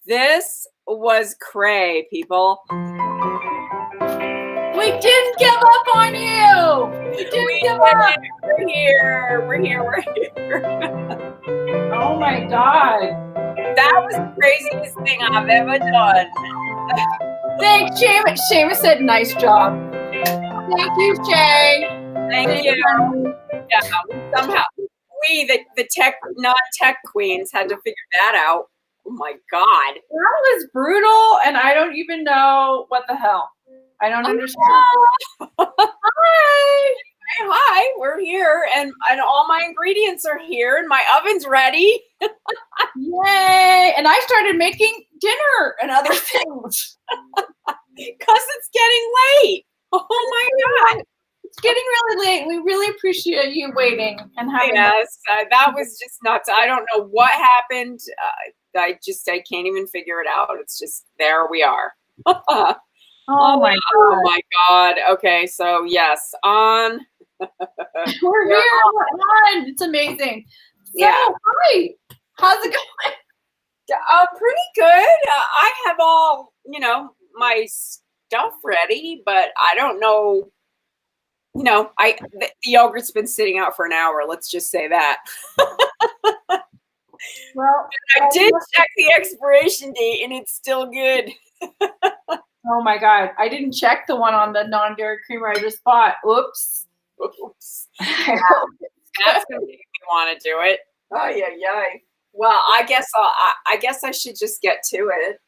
This was cray, people. We didn't give up on you. We didn't give up. We're here. We're here. Oh my God. That was the craziest thing I've ever done. Thanks, Seamus. Seamus said, nice job. Thank you, Shay. Thank you. Yeah, somehow we, the non-tech queens, had to figure that out. Oh my God. That was brutal, and I don't even know what the hell. I don't understand. Hi. Hi, we're here, and all my ingredients are here, and my oven's ready. Yay! And I started making dinner and other things. Because it's getting late. Oh my God. It's getting really late. We really appreciate you waiting and having. Yes, that was just nuts. I don't know what happened. I can't even figure it out. It's just, there we are. Oh my God. Oh my God. Okay, so yes, on. We're here. We're on. It's amazing. So, Yeah. hi. How's it going? Pretty good. I have all, my stuff ready, but I don't know. The yogurt's been sitting out for an hour. Let's just say that. Well, I did check the expiration date, and it's still good. Oh my God. I didn't check the one on the non-dairy creamer I just bought. Oops. Oops. That's gonna make me want to do it. Oh yeah. Well, I guess I should just get to it.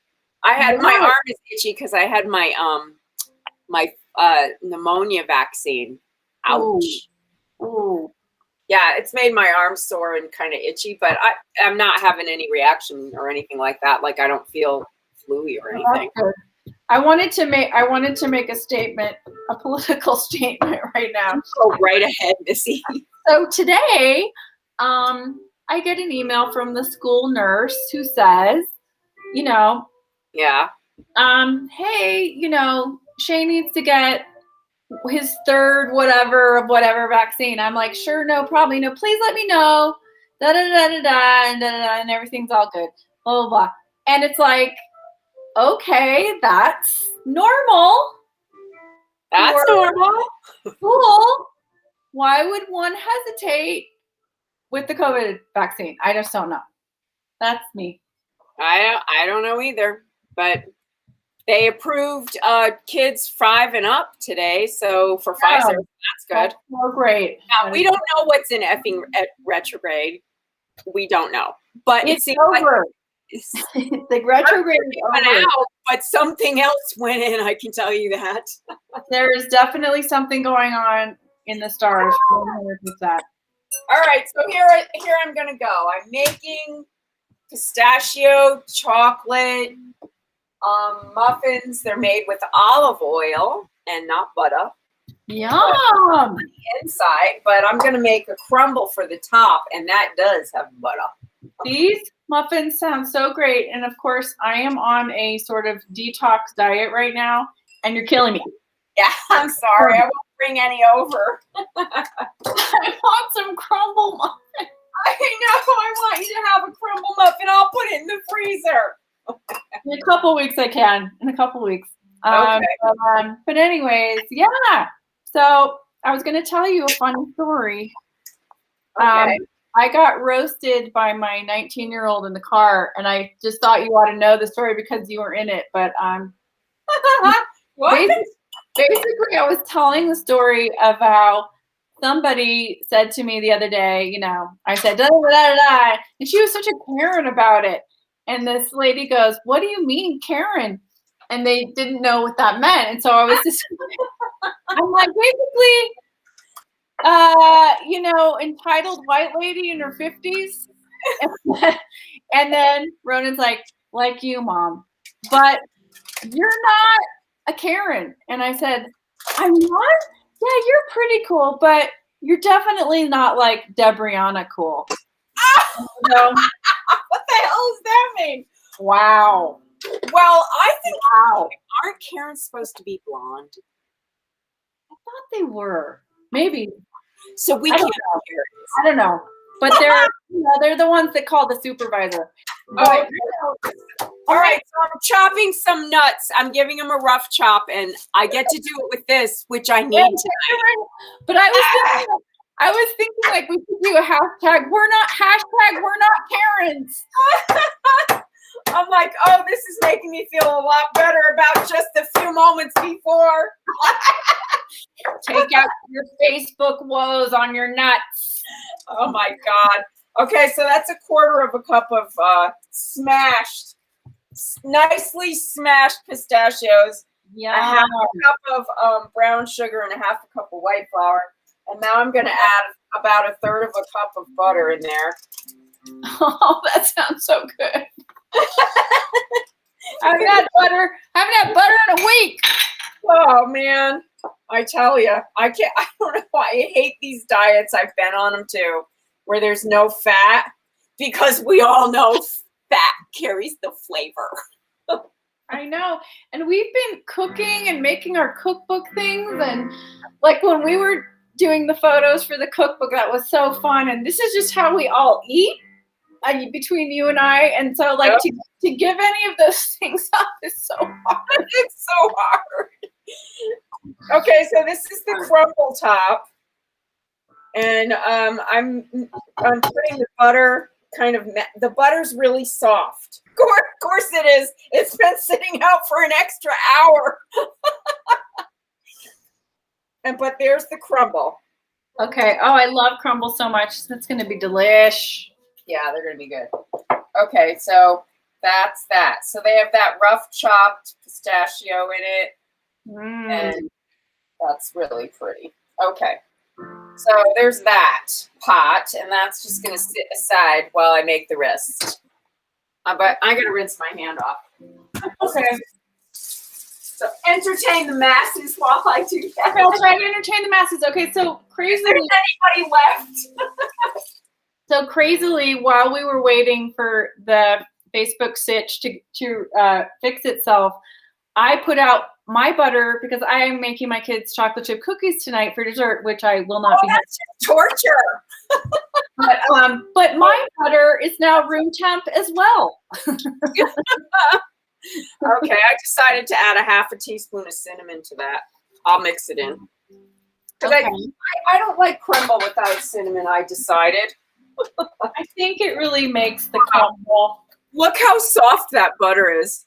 I had my arm is itchy because I had my pneumonia vaccine. Ouch. Ooh. Yeah, it's made my arm sore and kind of itchy, but I'm not having any reaction or anything like that. Like, I don't feel flu-y or anything. I wanted to make a statement, a political statement right now. Go right ahead, Missy. So today, I get an email from the school nurse who says, Yeah. Hey, Shay needs to get his third whatever vaccine. I'm like, sure, no problem. Please let me know. Da da da da da and da da da, and everything's all good. Blah blah blah. And it's like, okay, that's normal. That's normal. Cool. Why would one hesitate with the COVID vaccine? I just don't know. That's me. I don't know either, but they approved kids 5 and up today, so for Pfizer, that's good. That's so great. Now, we don't know what's in effing retrograde. We don't know, but it's over. The retrograde went out, but something else went in. I can tell you that. There is definitely something going on in the stars. 100%. All right, so here I'm gonna go. I'm making pistachio chocolate muffins. They're made with olive oil and not butter. Yum! On the inside, but I'm gonna make a crumble for the top, and that does have butter. These muffins sound so great, and of course, I am on a sort of detox diet right now, and you're killing me. Yeah, I'm sorry. I won't bring any over. I want some crumble muffin. I know. I want you to have a crumble muffin. I'll put it in the freezer. In a couple weeks, I can. In a couple weeks. Okay. But anyways, yeah. So I was going to tell you a funny story. Okay. I got roasted by my 19-year-old in the car, and I just thought you ought to know the story because you were in it. But what? Basically, I was telling the story of how somebody said to me the other day, I said, da, da, da, da, and she was such a Karen about it. And this lady goes, what do you mean, Karen? And they didn't know what that meant. And so I was just, I'm like, basically, entitled white lady in her 50s. And then Ronan's like you, Mom. But you're not a Karen. And I said, I'm not? Yeah, you're pretty cool, but you're definitely not like Debrianna cool. What the hell does that mean? Wow. Well, I think aren't Karens supposed to be blonde? I thought they were. Maybe. So we can't know. I don't know. But they're the ones that call the supervisor. But, All right, so I'm chopping some nuts. I'm giving them a rough chop, and I get to do it with this, which I need tonight. But I was thinking like we could do a hashtag. We're not Karens. I'm like, oh, this is making me feel a lot better about just a few moments before. Take out your Facebook woes on your nuts. Oh my God. Okay, so that's a quarter of a cup of nicely smashed pistachios. Yeah. A half a cup of brown sugar and a half a cup of white flour. And now I'm going to add about a third of a cup of butter in there. Oh, that sounds so good. I haven't had butter in a week. Oh man, I tell you, I don't know why I hate these diets. I've been on them too, where there's no fat, because we all know fat carries the flavor. I know. And we've been cooking and making our cookbook things, and like when we were doing the photos for the cookbook, that was so fun. And this is just how we all eat. Between you and I, and so like to give any of those things up is so hard. It's so hard. Okay, so this is the crumble top, and I'm putting the butter the butter's really soft. Of course it is. It's been sitting out for an extra hour. But there's the crumble. Okay. Oh, I love crumble so much. That's going to be delish. Yeah, they're going to be good. Okay, so that's that. So they have that rough chopped pistachio in it. And that's really pretty. Okay. So there's that pot, and that's just going to sit aside while I make the rest. But I'm going to rinse my hand off. Okay. So entertain the masses while I do that. Okay, I'll try to entertain the masses. Okay, so crazily. Is there anybody left? So crazily, while we were waiting for the Facebook sitch to fix itself, I put out my butter because I am making my kids chocolate chip cookies tonight for dessert, which I will not be. That's just torture. But my butter is now room temp as well. Okay, I decided to add a half a teaspoon of cinnamon to that. I'll mix it in. Because I don't like crumble without cinnamon, I decided. I think it really makes the crumble. Look how soft that butter is.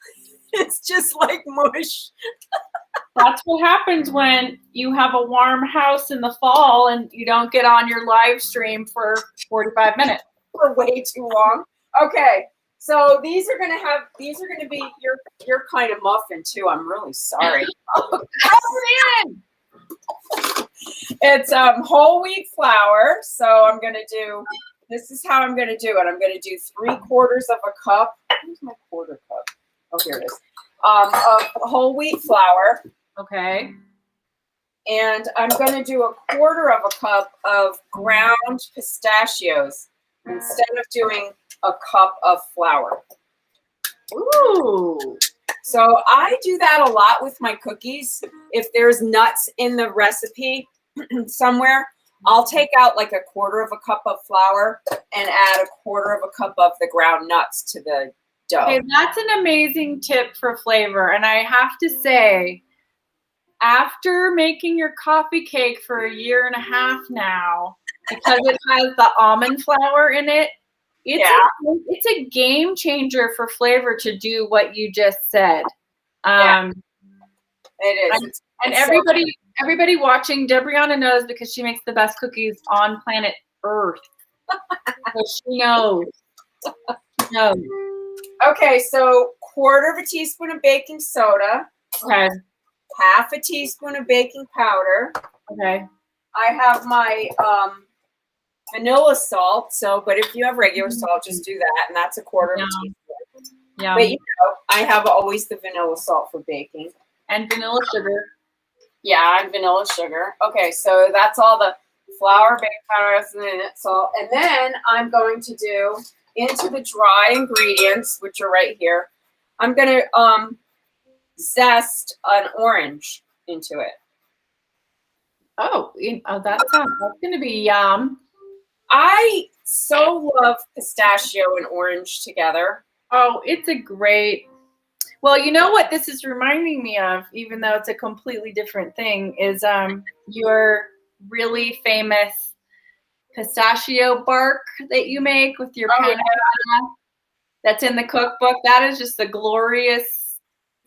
It's just like mush. That's what happens when you have a warm house in the fall and you don't get on your live stream for 45 minutes. For way too long. Okay, so these are gonna be your kind of muffin too. I'm really sorry. It's whole wheat flour. So I'm gonna do. This is how I'm gonna do it. I'm gonna do 3/4 of a cup. Where's my quarter cup? Oh, here it is. Of whole wheat flour. Okay. And I'm going to do 1/4 of a cup of ground pistachios instead of doing a cup of flour. Ooh. So I do that a lot with my cookies. If there's nuts in the recipe somewhere, I'll take out like 1/4 of a cup of flour and add 1/4 of a cup of the ground nuts to the dough. Okay, that's an amazing tip for flavor. And I have to say, after making your coffee cake for 1.5 years now, because it has the almond flour in it, it's a game changer for flavor to do what you just said. It is. And everybody watching, Debrianna knows because she makes the best cookies on planet Earth. So she knows. She knows. Okay, so 1/4 teaspoon of baking soda. Okay. Half a teaspoon of baking powder. Okay. I have my vanilla salt. But if you have regular salt, just do that, and that's 1/4 of a teaspoon. Yeah. But I have always the vanilla salt for baking. And vanilla sugar. Yeah, and vanilla sugar. Okay, so that's all the flour, baking powder, and salt, and then I'm going to do into the dry ingredients, which are right here. I'm gonna zest an orange into it. Oh, that's going to be yum. I so love pistachio and orange together. Oh, it's a great Well, you know what this is reminding me of, even though it's a completely different thing, is your really famous pistachio bark that you make with your panna cotta that's in the cookbook. That is just a glorious,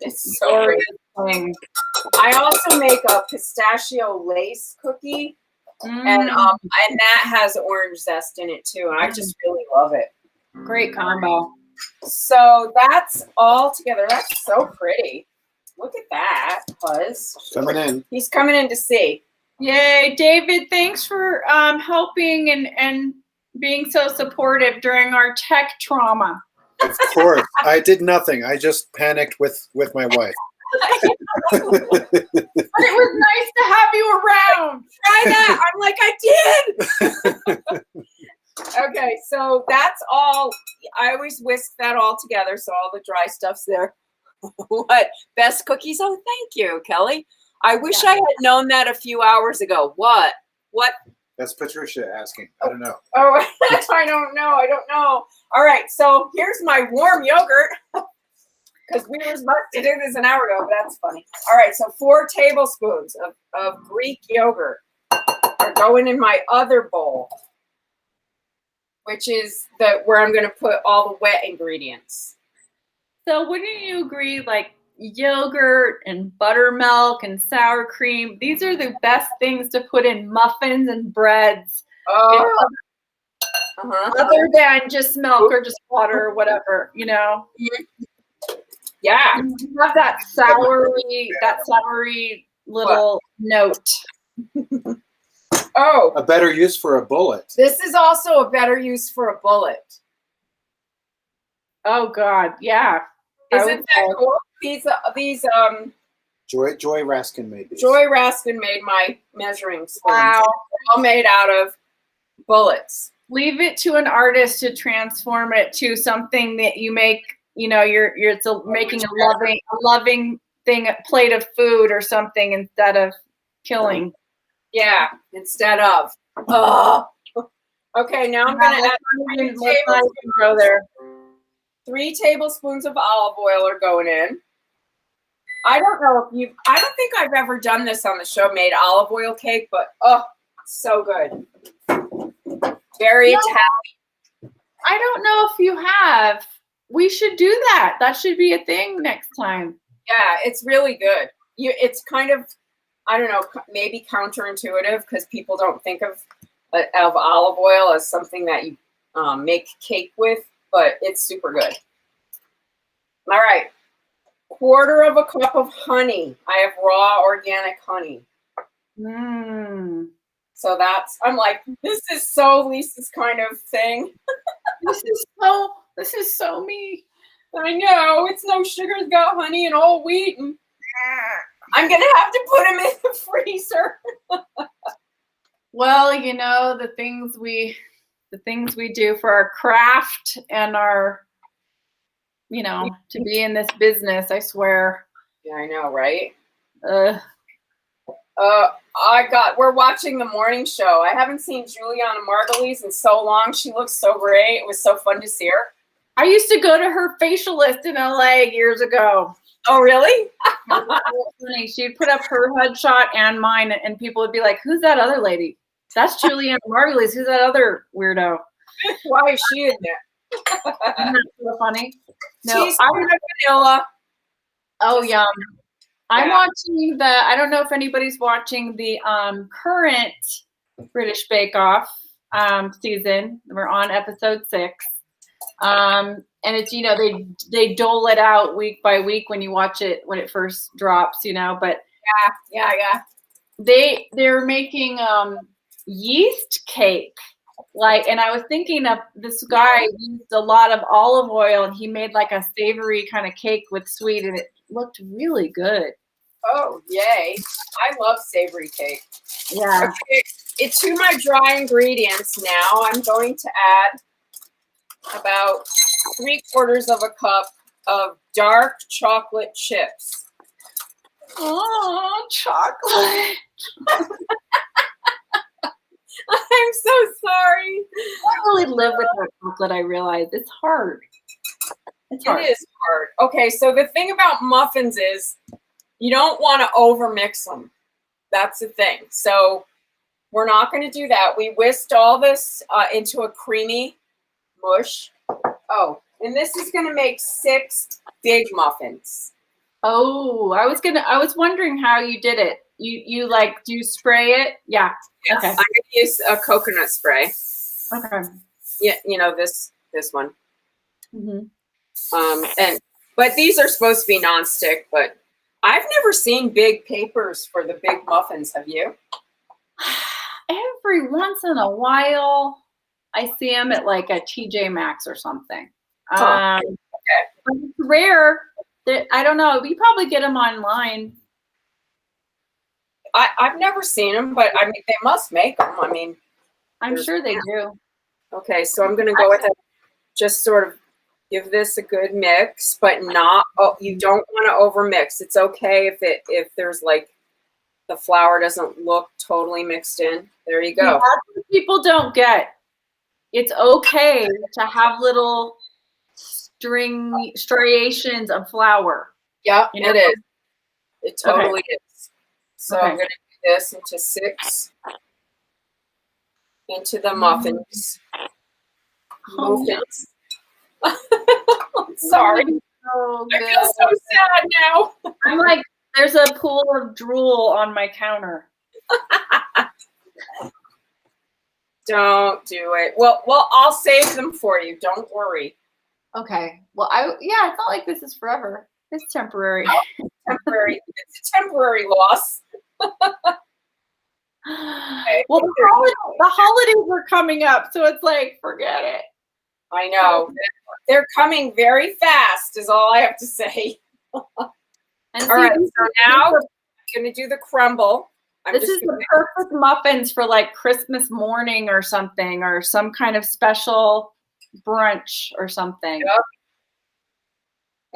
It's so glorious good. thing. I also make a pistachio lace cookie, and that has orange zest in it too, and I just really love it. Great combo. So that's all together. That's so pretty. Look at that, Buzz. Coming in. He's coming in to see. Yay, David! Thanks for helping and being so supportive during our tech trauma. Of course, I did nothing. I just panicked with my wife. But it was nice to have you around. Try that. I'm like, I did. Okay, so that's all. I always whisk that all together, so all the dry stuff's there. What? Best cookies? Oh, thank you, Kelly. I wish I had known that a few hours ago. What? What? That's Patricia asking. I don't know. Oh, I don't know. I don't know. All right, so here's my warm yogurt. Because we were supposed to do this an hour ago, but that's funny. All right, so 4 tablespoons of Greek yogurt are going in my other bowl, which is where I'm going to put all the wet ingredients. So wouldn't you agree, like yogurt and buttermilk and sour cream, these are the best things to put in muffins and breads, other than just milk or just water or whatever, you know? Yeah. You have that soury little note. Oh. A better use for a bullet. This is also a better use for a bullet. Oh God, yeah. Isn't that cool? These Joy Raskin made these. Joy Raskin made my measuring spoons. Wow. They're all made out of bullets. Leave it to an artist to transform it to something that you make. You know, you're making a loving thing, a plate of food or something instead of killing. Yeah, instead of. Oh. Okay, now I'm gonna add 3 tablespoons of olive oil are going in. I don't think I've ever done this on the show, made olive oil cake, but oh, so good. Very Italian. I don't know if you have. We should do that. That should be a thing next time. Yeah, it's really good. It's kind of, I don't know, maybe counterintuitive because people don't think of olive oil as something that you make cake with, but it's super good. All right. 1/4 cup of honey. I have raw organic honey. So I'm like, this is so Lisa's kind of thing. This is so me. I know. It's no sugar. It's got honey and whole wheat. And I'm going to have to put them in the freezer. Well, you know, the things we do for our craft and our, you know, to be in this business, I swear. Yeah, I know, right? We're watching the morning show. I haven't seen Juliana Margulies in so long. She looks so great. It was so fun to see her. I used to go to her facialist in LA years ago. Oh, really? Funny. She'd put up her headshot and mine, and people would be like, "Who's that other lady?" That's Juliana Margulies. Who's that other weirdo? Why is she in there? Isn't that so funny? No, she's vanilla. Oh, yum. I'm watching I don't know if anybody's watching the current British Bake Off season. We're on episode 6. And it's, you know, they dole it out week by week when you watch it, when it first drops, you know, but yeah. They're making yeast cake. Like, and I was thinking of this guy used a lot of olive oil and he made like a savory kind of cake with sweet, and it looked really good. Oh, yay. I love savory cake. Yeah. Okay. To my dry ingredients now, I'm going to add about 3/4 cup of dark chocolate chips. Oh, chocolate. I'm so sorry. I really live with that chocolate, I realize. It's hard. It's It hard. is hard. Okay, so the thing about muffins is you don't want to overmix them. That's the thing. So we're not going to do that. We whisked all this into a creamy mush. Oh, and this is going to make 6 big muffins. Oh, I was wondering how you did it. You like, do you spray it? Yeah. Yes. Okay. I'm going to use a coconut spray. Okay. Yeah, you know, this one. Mm-hmm. But these are supposed to be nonstick, but I've never seen big papers for the big muffins. Have you? Every once in a while, I see them at like a TJ Maxx or something. Huh. Okay. But it's rare. I don't know. You probably get them online. I've never seen them, but I mean, they must make them. I mean, I'm sure they do. Okay, so I'm going to go with it. Just sort of give this a good mix, but not. Oh, you don't want to overmix. It's okay if there's like the flour doesn't look totally mixed in. There you go. That's what people don't get. It's okay to have little striations of flour. Yeah, You know? it is. It totally is. So I'm going to do this into 6 into the muffins. Muffins. Sorry. So I feel so sad now. I'm like, there's a pool of drool on my counter. Don't do it. Well, I'll save them for you. Don't worry. Okay. Well, it's not like this is forever. It's temporary. Temporary. It's a temporary loss. Okay. Well, the holidays are coming up, so it's like, forget it. I know. They're coming very fast, is all I have to say. And all right, so now I'm going to do the crumble. This is the perfect muffins for like Christmas morning or something, or some kind of special brunch or something. Yep.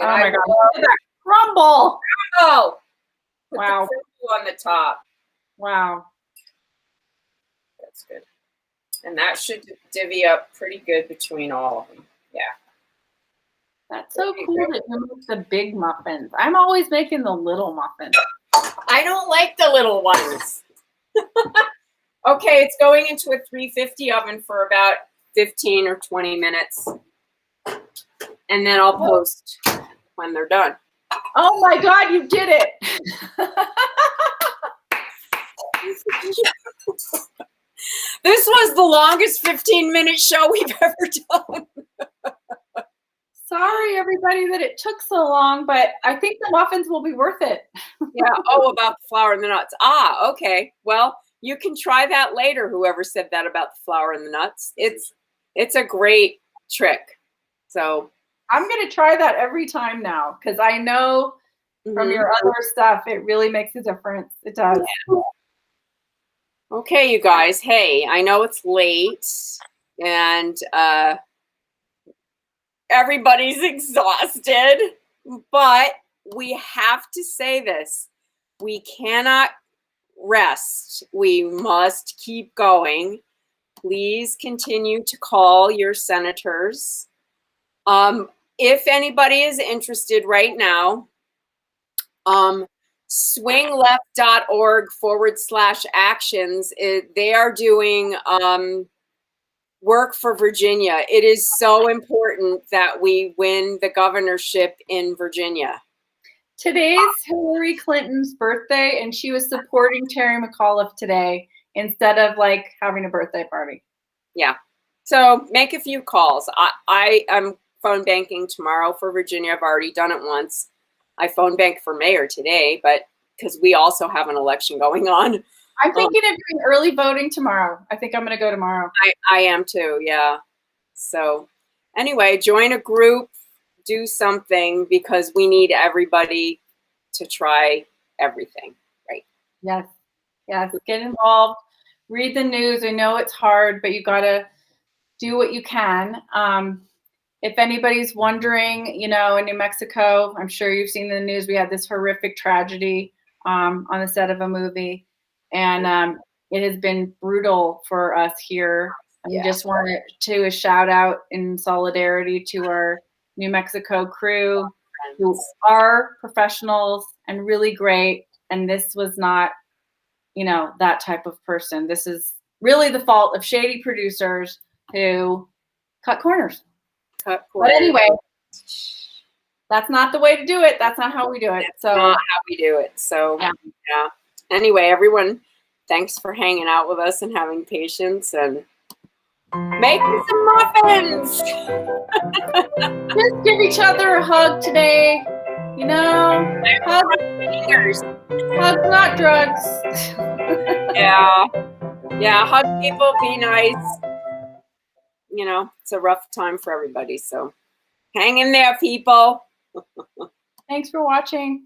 Oh my God. Look at that crumble. Crumble. Put Wow. the crumble on the top. Wow. That's good. And that should divvy up pretty good between all of them. Yeah. That's so cool that you make the big muffins. I'm always making the little muffins. I don't like the little ones. Okay, it's going into a 350 oven for about 15 or 20 minutes. And then I'll post when they're done. Oh my God, you did it. This was the longest 15-minute show we've ever done. Sorry, everybody, that it took so long, but I think the muffins will be worth it. Yeah. Oh, about the flour and the nuts. Ah, okay. Well, you can try that later. Whoever said that about the flour and the nuts. It's a great trick. So I'm going to try that every time now, because I know from your other stuff, it really makes a difference. It does. Yeah. Okay, you guys. Hey, I know it's late and everybody's exhausted, but we have to say this. We cannot rest. We must keep going. Please continue to call your senators. If anybody is interested right now, swingleft.org/actions. They are doing work for Virginia. It is so important that we win the governorship in Virginia. Today's Hillary Clinton's birthday, and she was supporting Terry McAuliffe today instead of like having a birthday party. Yeah. So make a few calls. I am phone banking tomorrow for Virginia. I've already done it once. I phone banked for mayor today, but because we also have an election going on. I'm thinking of doing early voting tomorrow. I think I'm going to go tomorrow. I am too, yeah. So anyway, join a group, do something, because we need everybody to try everything, right? Yes, yes. Get involved. Read the news. I know it's hard, but you got to do what you can. If anybody's wondering, you know, in New Mexico, I'm sure you've seen the news. We had this horrific tragedy on the set of a movie, and it has been brutal for us here. I just wanted to a shout out in solidarity to our New Mexico crew who are professionals and really great. And this was not, that type of person. This is really the fault of shady producers who cut corners. But anyway, that's not the way to do it. That's not how we do it. That's not how we do it. So yeah. Anyway, everyone, thanks for hanging out with us and having patience and making some muffins. Just give each other a hug today. Hugs, not drugs. Yeah, hug people, be nice. It's a rough time for everybody. So hang in there, people. Thanks for watching.